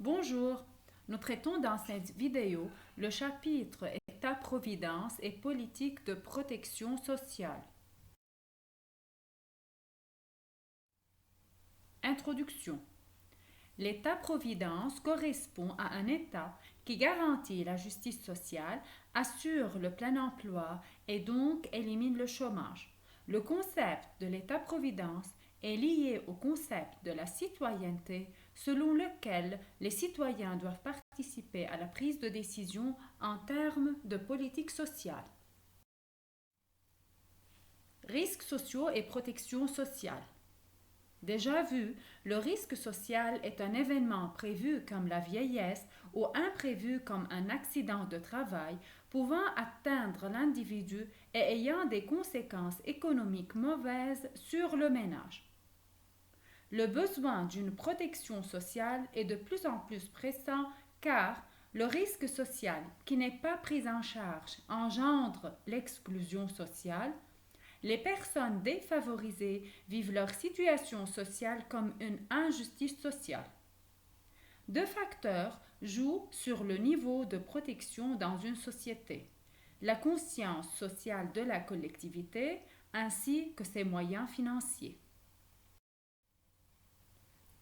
Bonjour, nous traitons dans cette vidéo le chapitre État-providence et politique de protection sociale. Introduction. L'État-providence correspond à un État qui garantit la justice sociale, assure le plein emploi et donc élimine le chômage. Le concept de l'État-providence est lié au concept de la citoyenneté, selon lequel les citoyens doivent participer à la prise de décision en termes de politique sociale. Risques sociaux et protection sociale. Déjà vu, le risque social est un événement prévu comme la vieillesse ou imprévu comme un accident de travail pouvant atteindre l'individu et ayant des conséquences économiques mauvaises sur le ménage. Le besoin d'une protection sociale est de plus en plus pressant car le risque social qui n'est pas pris en charge engendre l'exclusion sociale. Les personnes défavorisées vivent leur situation sociale comme une injustice sociale. Deux facteurs jouent sur le niveau de protection dans une société: la conscience sociale de la collectivité ainsi que ses moyens financiers.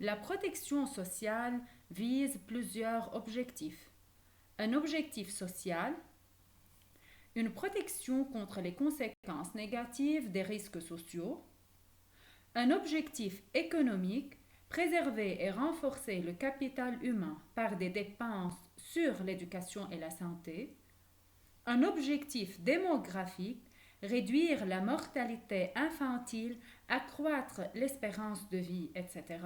La protection sociale vise plusieurs objectifs. Un objectif social, une protection contre les conséquences négatives des risques sociaux, un objectif économique, préserver et renforcer le capital humain par des dépenses sur l'éducation et la santé, un objectif démographique, réduire la mortalité infantile, accroître l'espérance de vie, etc.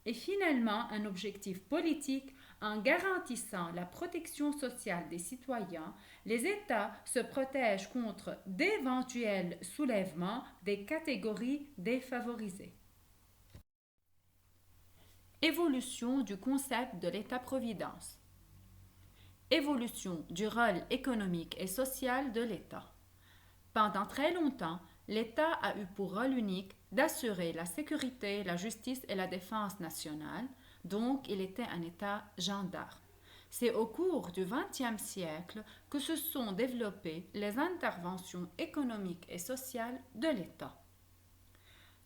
Et finalement, un objectif politique, en garantissant la protection sociale des citoyens, les États se protègent contre d'éventuels soulèvements des catégories défavorisées. Évolution du concept de l'État-providence. Évolution du rôle économique et social de l'État. Pendant très longtemps, l'État a eu pour rôle unique d'assurer la sécurité, la justice et la défense nationale, donc il était un État gendarme. C'est au cours du XXe siècle que se sont développées les interventions économiques et sociales de l'État.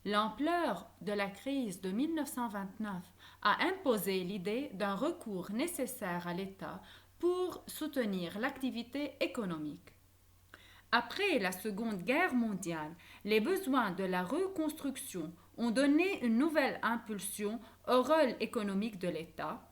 L'ampleur de la crise de 1929 a imposé l'idée d'un recours nécessaire à l'État pour soutenir l'activité économique. Après la Seconde Guerre mondiale, les besoins de la reconstruction ont donné une nouvelle impulsion au rôle économique de l'État.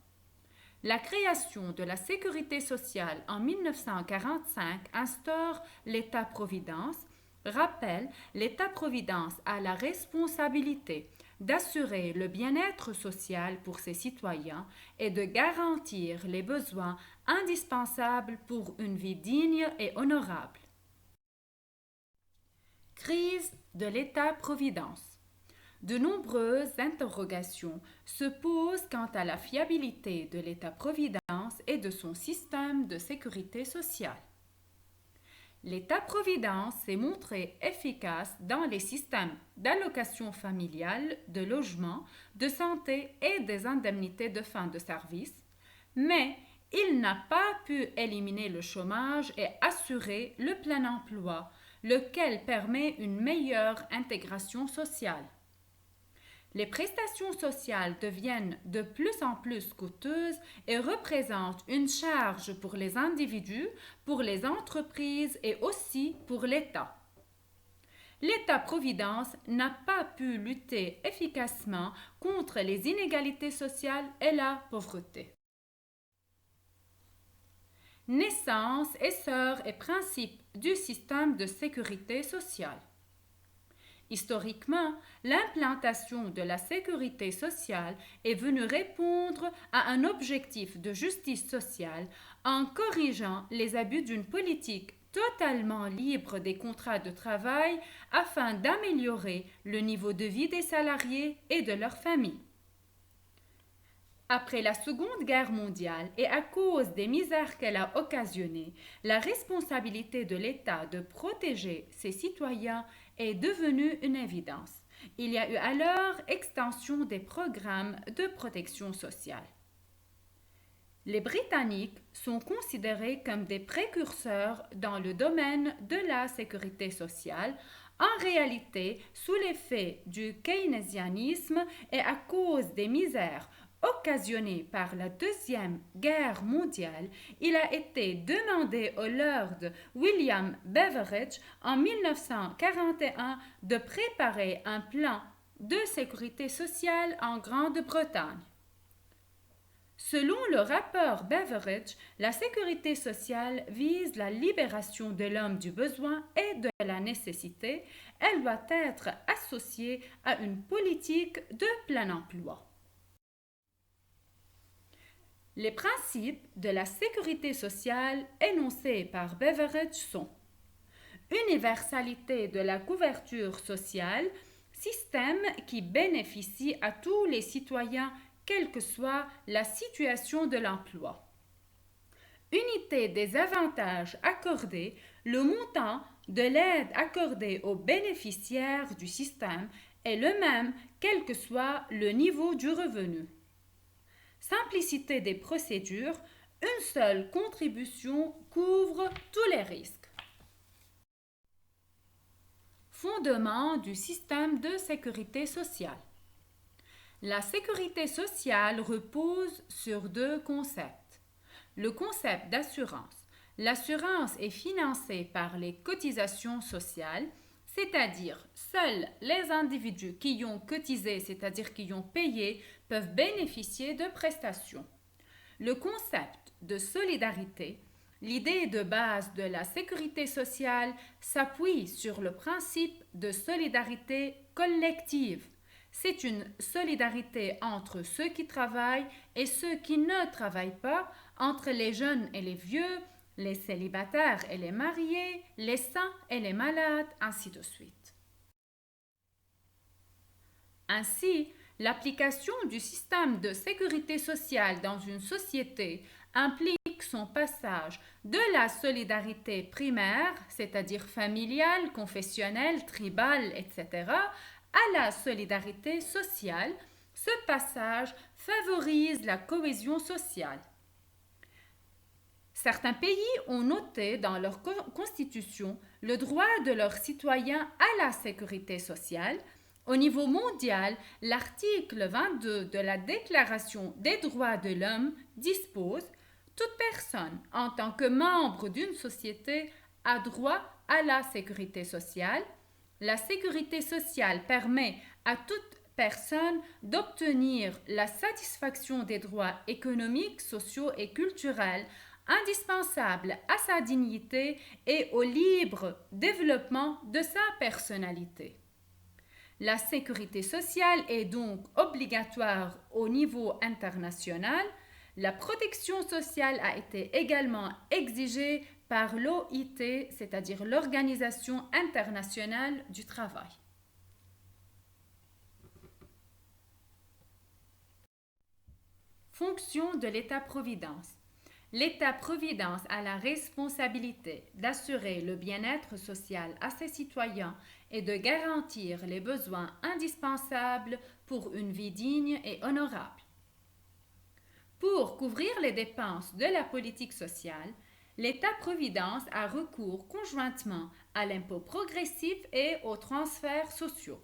La création de la sécurité sociale en 1945 instaure l'État-providence. Rappelle, l'État-providence a la responsabilité d'assurer le bien-être social pour ses citoyens et de garantir les besoins indispensables pour une vie digne et honorable. Crise de l'État-providence. De nombreuses interrogations se posent quant à la fiabilité de l'État-providence et de son système de sécurité sociale. L'État-providence s'est montré efficace dans les systèmes d'allocation familiale, de logement, de santé et des indemnités de fin de service, mais il n'a pas pu éliminer le chômage et assurer le plein emploi, lequel permet une meilleure intégration sociale. Les prestations sociales deviennent de plus en plus coûteuses et représentent une charge pour les individus, pour les entreprises et aussi pour l'État. L'État-providence n'a pas pu lutter efficacement contre les inégalités sociales et la pauvreté. Naissance, essor et principe du système de sécurité sociale. Historiquement, l'implantation de la sécurité sociale est venue répondre à un objectif de justice sociale en corrigeant les abus d'une politique totalement libre des contrats de travail afin d'améliorer le niveau de vie des salariés et de leurs familles. Après la Seconde Guerre mondiale et à cause des misères qu'elle a occasionnées, la responsabilité de l'État de protéger ses citoyens est devenue une évidence. Il y a eu alors extension des programmes de protection sociale. Les Britanniques sont considérés comme des précurseurs dans le domaine de la sécurité sociale, en réalité sous l'effet du keynésianisme et à cause des misères occasionnées par la Deuxième Guerre mondiale, il a été demandé au Lord William Beveridge en 1941 de préparer un plan de sécurité sociale en Grande-Bretagne. Selon le rapport Beveridge, la sécurité sociale vise la libération de l'homme du besoin et de la nécessité. Elle doit être associée à une politique de plein emploi. Les principes de la sécurité sociale énoncés par Beveridge sont: universalité de la couverture sociale, système qui bénéficie à tous les citoyens quelle que soit la situation de l'emploi. Unité des avantages accordés, le montant de l'aide accordée aux bénéficiaires du système est le même quel que soit le niveau du revenu. Simplicité des procédures, une seule contribution couvre tous les risques. Fondement du système de sécurité sociale. La sécurité sociale repose sur deux concepts. Le concept d'assurance. L'assurance est financée par les cotisations sociales, c'est-à-dire seuls les individus qui y ont cotisé, c'est-à-dire qui y ont payé, peuvent bénéficier de prestations. Le concept de solidarité. L'idée de base de la sécurité sociale s'appuie sur le principe de solidarité collective. C'est une solidarité entre ceux qui travaillent et ceux qui ne travaillent pas, entre les jeunes et les vieux, les célibataires et les mariés, les sains et les malades, ainsi de suite. Ainsi, l'application du système de sécurité sociale dans une société implique son passage de la solidarité primaire, c'est-à-dire familiale, confessionnelle, tribale, etc., à la solidarité sociale. Ce passage favorise la cohésion sociale. Certains pays ont noté dans leur constitution le droit de leurs citoyens à la sécurité sociale. Au niveau mondial, l'article 22 de la Déclaration des droits de l'homme dispose: toute personne, en tant que membre d'une société, a droit à la sécurité sociale. La sécurité sociale permet à toute personne d'obtenir la satisfaction des droits économiques, sociaux et culturels indispensables à sa dignité et au libre développement de sa personnalité. La sécurité sociale est donc obligatoire au niveau international. La protection sociale a été également exigée par l'OIT, c'est-à-dire l'Organisation internationale du travail. Fonction de l'État-providence. L'État-providence a la responsabilité d'assurer le bien-être social à ses citoyens et de garantir les besoins indispensables pour une vie digne et honorable. Pour couvrir les dépenses de la politique sociale, l'État-providence a recours conjointement à l'impôt progressif et aux transferts sociaux.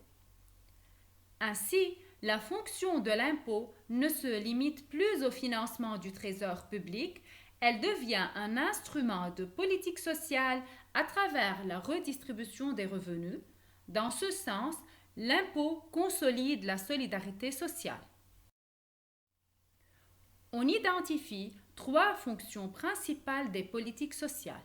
Ainsi, la fonction de l'impôt ne se limite plus au financement du trésor public, elle devient un instrument de politique sociale à travers la redistribution des revenus. Dans ce sens, l'impôt consolide la solidarité sociale. On identifie trois fonctions principales des politiques sociales.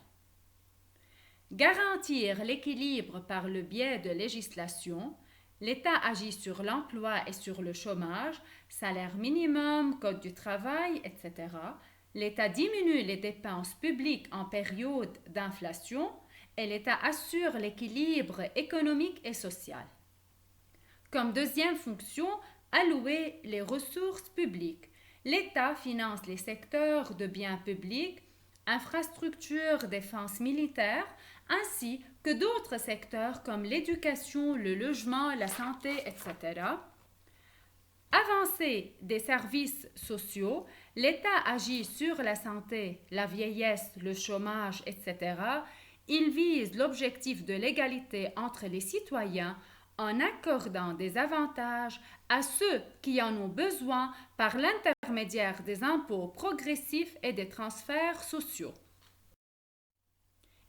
Garantir l'équilibre par le biais de législation. L'État agit sur l'emploi et sur le chômage, salaire minimum, code du travail, etc. L'État diminue les dépenses publiques en période d'inflation et l'État assure l'équilibre économique et social. Comme deuxième fonction, allouer les ressources publiques. L'État finance les secteurs de biens publics, infrastructures, défense militaire, ainsi que d'autres secteurs comme l'éducation, le logement, la santé, etc. Avancée des services sociaux, l'État agit sur la santé, la vieillesse, le chômage, etc. Il vise l'objectif de l'égalité entre les citoyens en accordant des avantages à ceux qui en ont besoin par l'intermédiaire des impôts progressifs et des transferts sociaux.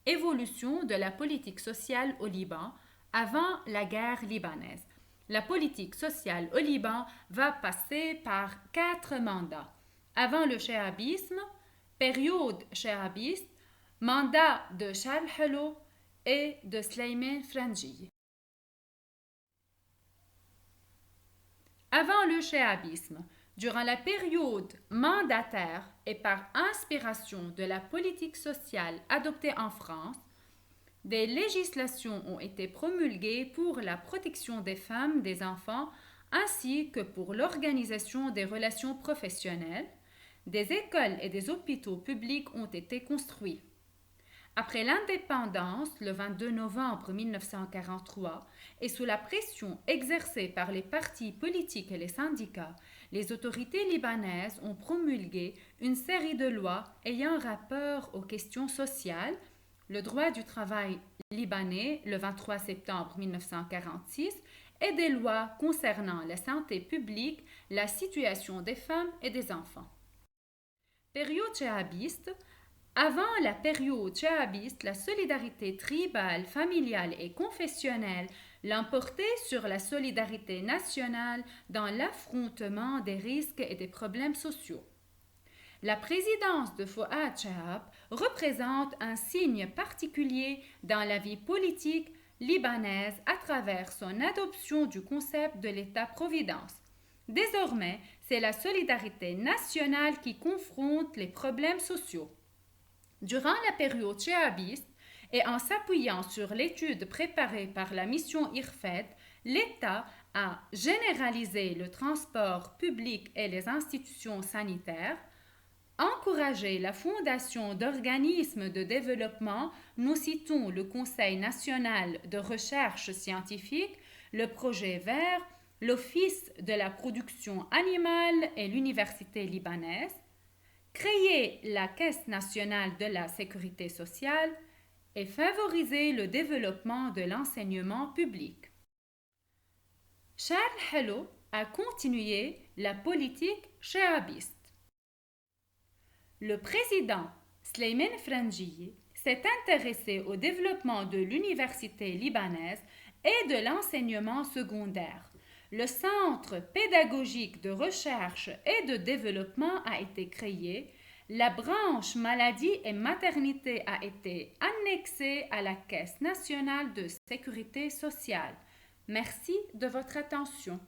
Évolution de la politique sociale au Liban avant la guerre libanaise. La politique sociale au Liban va passer par 4 mandats. Avant le chéhabisme, période chéhabiste, mandat de Charles Hello et de Sleiman Franji. Avant le chéhabisme, durant la période mandataire et par inspiration de la politique sociale adoptée en France, des législations ont été promulguées pour la protection des femmes, des enfants, ainsi que pour l'organisation des relations professionnelles. Des écoles et des hôpitaux publics ont été construits. Après l'indépendance, le 22 novembre 1943, et sous la pression exercée par les partis politiques et les syndicats, les autorités libanaises ont promulgué une série de lois ayant rapport aux questions sociales, le droit du travail libanais le 23 septembre 1946 et des lois concernant la santé publique, la situation des femmes et des enfants. Période chéhabiste. Avant la période chéhabiste, la solidarité tribale, familiale et confessionnelle l'emportait sur la solidarité nationale dans l'affrontement des risques et des problèmes sociaux. La présidence de Fouad Chahab représente un signe particulier dans la vie politique libanaise à travers son adoption du concept de l'État-providence. Désormais, c'est la solidarité nationale qui confronte les problèmes sociaux. Durant la période chéhabiste et en s'appuyant sur l'étude préparée par la mission IRFED, l'État a généralisé le transport public et les institutions sanitaires, encouragé la fondation d'organismes de développement, nous citons le Conseil national de recherche scientifique, le projet vert, l'Office de la production animale et l'Université libanaise, créer la Caisse nationale de la sécurité sociale et favoriser le développement de l'enseignement public. Charles Hello a continué la politique chéhabiste. Le président Sleiman Franji s'est intéressé au développement de l'université libanaise et de l'enseignement secondaire. Le Centre pédagogique de recherche et de développement a été créé. La branche maladie et maternité a été annexée à la Caisse nationale de sécurité sociale. Merci de votre attention.